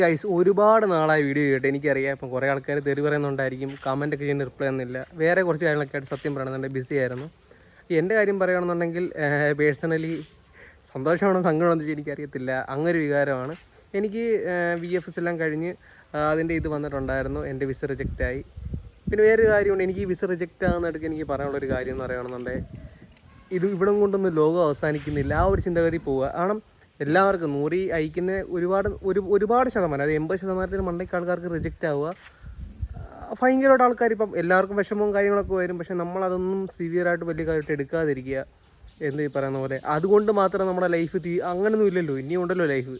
Guys, ഒരുപാട് നാളായി video ചെയ്തിട്ട് എനിക്കറിയാം. ഇപ്പം കുറേ ആൾക്കാർ തെറി പറയുന്നുണ്ടായിരിക്കും, കമൻറ്റൊക്കെ ചെയ്യുന്ന റിപ്ലൈ ഒന്നുമില്ല. വേറെ കുറച്ച് കാര്യങ്ങളൊക്കെ ആയിട്ട് സത്യം പറയണമെന്നുണ്ട് ബിസി ആയിരുന്നു. എൻ്റെ കാര്യം പറയുകയാണെന്നുണ്ടെങ്കിൽ പേഴ്സണലി സന്തോഷമാണോ സങ്കടമാണെന്ന് വെച്ചാൽ എനിക്കറിയത്തില്ല. അങ്ങനൊരു വികാരമാണ് എനിക്ക്. VFS എല്ലാം കഴിഞ്ഞ് അതിൻ്റെ ഇത് വന്നിട്ടുണ്ടായിരുന്നു, എൻ്റെ വിസ റിജക്റ്റായി. പിന്നെ വേറൊരു കാര്യമുണ്ട്, എനിക്ക് ഈ വിസ റിജക്റ്റ് ആകുന്നിടയ്ക്ക് എനിക്ക് പറയാനുള്ളൊരു കാര്യം എന്ന് പറയുകയാണെന്നുണ്ടെങ്കിൽ ഇവിടം കൊണ്ടൊന്നും ലോകം അവസാനിക്കുന്നില്ല. ആ ഒരു ചിന്തഗതി പോവുക. കാരണം എല്ലാവർക്കും 100 അയക്കുന്ന ഒരുപാട് ശതമാനം, അത് 80% മണ്ടയ്ക്ക് ആൾക്കാർക്ക് റിജക്റ്റ് ആവുക. ഭയങ്കരമായിട്ട് ആൾക്കാർ ഇപ്പം എല്ലാവർക്കും വിഷമവും കാര്യങ്ങളൊക്കെ വരും. പക്ഷേ നമ്മളതൊന്നും സിവിയറായിട്ട് വലിയ കാര്യമായിട്ട് എടുക്കാതിരിക്കുക. എന്ന് പറയുന്ന പോലെ അതുകൊണ്ട് മാത്രം നമ്മുടെ ലൈഫ് അങ്ങനെയൊന്നും ഇല്ലല്ലോ, ഇനിയും ഉണ്ടല്ലോ ലൈഫ്.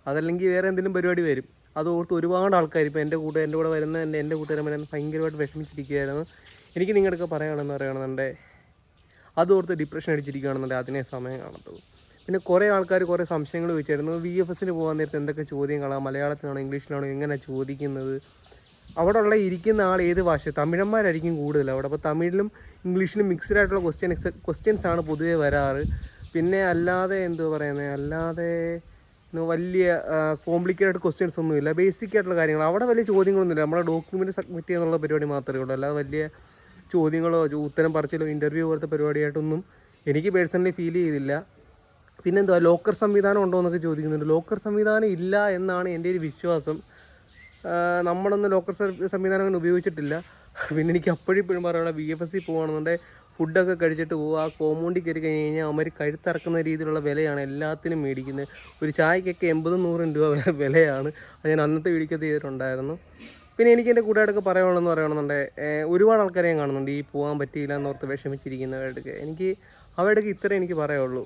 അതല്ലെങ്കിൽ വേറെ എന്തെങ്കിലും പരിപാടി വരും. അത് ഓർത്ത് ഒരുപാട് ആൾക്കാർ ഇപ്പോൾ എൻ്റെ കൂടെ വരുന്ന എൻ്റെ കൂട്ടുകാരൻ വരാൻ ഭയങ്കരമായിട്ട് വിഷമിച്ചിരിക്കുകയായിരുന്നു. എനിക്ക് നിങ്ങളൊക്കെ പറയുകയാണെന്ന് പറയുകയാണെന്നുണ്ടെങ്കിൽ അതോർത്ത് ഡിപ്രഷൻ അടിച്ചിരിക്കുകയാണെന്നുണ്ടെങ്കിൽ അതിനെ സമയം കാണത്തുള്ളൂ. പിന്നെ കുറേ ആൾക്കാർ കുറേ സംശയങ്ങൾ ചോദിച്ചായിരുന്നു. VFSന് പോകാൻ നേരത്തെ എന്തൊക്കെ ചോദ്യങ്ങളാണ്, മലയാളത്തിലാണോ ഇംഗ്ലീഷിലാണോ എങ്ങനെ ചോദിക്കുന്നത്, അവിടെ ഉള്ള ഇരിക്കുന്ന ആൾ ഏത് ഭാഷ, തമിഴന്മാരായിരിക്കും കൂടുതൽ അവിടെ. അപ്പോൾ തമിഴിലും ഇംഗ്ലീഷിലും മിക്സ്ഡ് ആയിട്ടുള്ള ക്വസ്റ്റ്യൻസ് ആണ് പൊതുവേ വരാറ്. പിന്നെ അല്ലാതെ അല്ലാതെ വലിയ കോംപ്ലിക്കേറ്റഡ് ക്വസ്റ്റ്യൻസ് ഒന്നുമില്ല. ബേസിക് ആയിട്ടുള്ള കാര്യങ്ങൾ അവിടെ വലിയ ചോദ്യങ്ങളൊന്നുമില്ല. നമ്മുടെ ഡോക്യുമെൻറ്റ് സബ്മിറ്റ് ചെയ്യാനുള്ള പരിപാടി മാത്രമേ ഉള്ളൂ. അല്ലാതെ വലിയ ചോദ്യങ്ങളോ ഉത്തരം പറച്ചിലോ ഇൻ്റർവ്യൂ പോലത്തെ പരിപാടിയായിട്ടൊന്നും എനിക്ക് പേഴ്സണലി ഫീൽ ചെയ്തില്ല. പിന്നെന്തുവാ, ലോക്കർ സംവിധാനം ഉണ്ടോ എന്നൊക്കെ ചോദിക്കുന്നുണ്ട്. ലോക്കർ സംവിധാനം ഇല്ല എന്നാണ് എൻ്റെ ഒരു വിശ്വാസം. നമ്മളൊന്നും ലോക്കർ സംവിധാനം അങ്ങനെ ഉപയോഗിച്ചിട്ടില്ല. പിന്നെ എനിക്ക് അപ്പോഴിപ്പോഴും പറയാനുള്ള VFS പോവുകയാണെന്നുണ്ടെങ്കിൽ ഫുഡൊക്കെ കഴിച്ചിട്ട് പോവുക. ആ കോമ്പൗണ്ടിൽ കയറി കഴിഞ്ഞ് കഴിഞ്ഞാൽ അവർ കഴുത്തിറക്കുന്ന രീതിയിലുള്ള വിലയാണ് എല്ലാത്തിനും മേടിക്കുന്നത്. ഒരു ചായക്കൊക്കെ 80-100 രൂപ വിലയാണ്. അത് ഞാൻ അന്നത്തെ വീഡിയോക്കകത്ത് ചെയ്തിട്ടുണ്ടായിരുന്നു. പിന്നെ എനിക്ക് എൻ്റെ കൂട്ടുകാരൊക്കെ പറയുകയാണെന്നുണ്ടെങ്കിൽ ഒരുപാട് ആൾക്കാരെ ഞാൻ കാണുന്നുണ്ട് ഈ പോകാൻ പറ്റിയില്ല എന്നോർത്ത് വിഷമിച്ചിരിക്കുന്നവരുടെയൊക്കെ. അവരുടെയൊക്കെ ഇത്രേ എനിക്ക് പറയുള്ളൂ.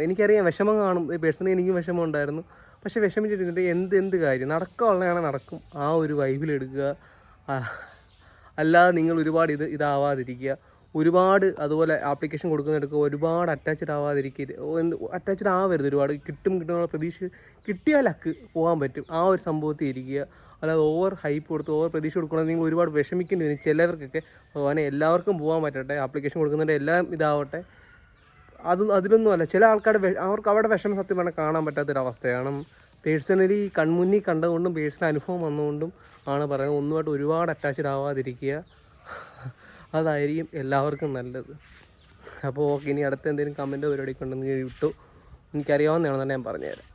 എനിക്കറിയാം വിഷമം കാണും, പേഴ്സണലി എനിക്കും വിഷമം ഉണ്ടായിരുന്നു. പക്ഷേ വിഷമിച്ചിരുന്നിട്ട് എന്ത് കാര്യം, നടക്കാനുള്ളതാണ് നടക്കും. ആ ഒരു വൈബിലെടുക്കുക. അല്ലാതെ നിങ്ങൾ ഒരുപാട് ഇതാവാതിരിക്കുക. ഒരുപാട് അതുപോലെ ആപ്ലിക്കേഷൻ കൊടുക്കുന്നെടുക്കുക, ഒരുപാട് അറ്റാച്ച്ഡ് ആവരുത്. ഒരുപാട് കിട്ടുന്നുള്ള പ്രതീക്ഷ കിട്ടിയാൽ പോകാൻ പറ്റും. ആ ഒരു സംഭവത്തിൽ ഇരിക്കുക. അല്ലാതെ ഓവർ ഹൈപ്പ് കൊടുത്ത് ഓവർ പ്രതീക്ഷ കൊടുക്കണമെങ്കിൽ നിങ്ങൾ ഒരുപാട് വിഷമിക്കേണ്ടി വരും. ചിലവർക്കൊക്കെ അങ്ങനെ എല്ലാവർക്കും പോകാൻ പറ്റട്ടെ, ആപ്ലിക്കേഷൻ കൊടുക്കുന്നുണ്ട് എല്ലാം ഇതാവട്ടെ. അതിലൊന്നുമല്ല. ചില അവർക്ക് അവിടെ വിഷമം സത്യം പറഞ്ഞാൽ കാണാൻ പറ്റാത്തൊരവസ്ഥയാണ്. പേഴ്സണലി കൺമുന്നിൽ കണ്ടതുകൊണ്ടും പേഴ്സണൽ അനുഭവം വന്നുകൊണ്ടും ആണ് പറയുന്നത്. ഒന്നുമായിട്ട് ഒരുപാട് അറ്റാച്ച്ഡ് ആവാതിരിക്കുക. അതായിരിക്കും എല്ലാവർക്കും നല്ലത്. അപ്പോൾ ഓക്കെ, ഇനി അടുത്ത എന്തെങ്കിലും കമൻറ്റോ പരിപാടിയൊക്കെ ഉണ്ടെന്ന് വിട്ടു എനിക്കറിയാവുന്നതാണെന്ന് ഞാൻ പറഞ്ഞുതരാം.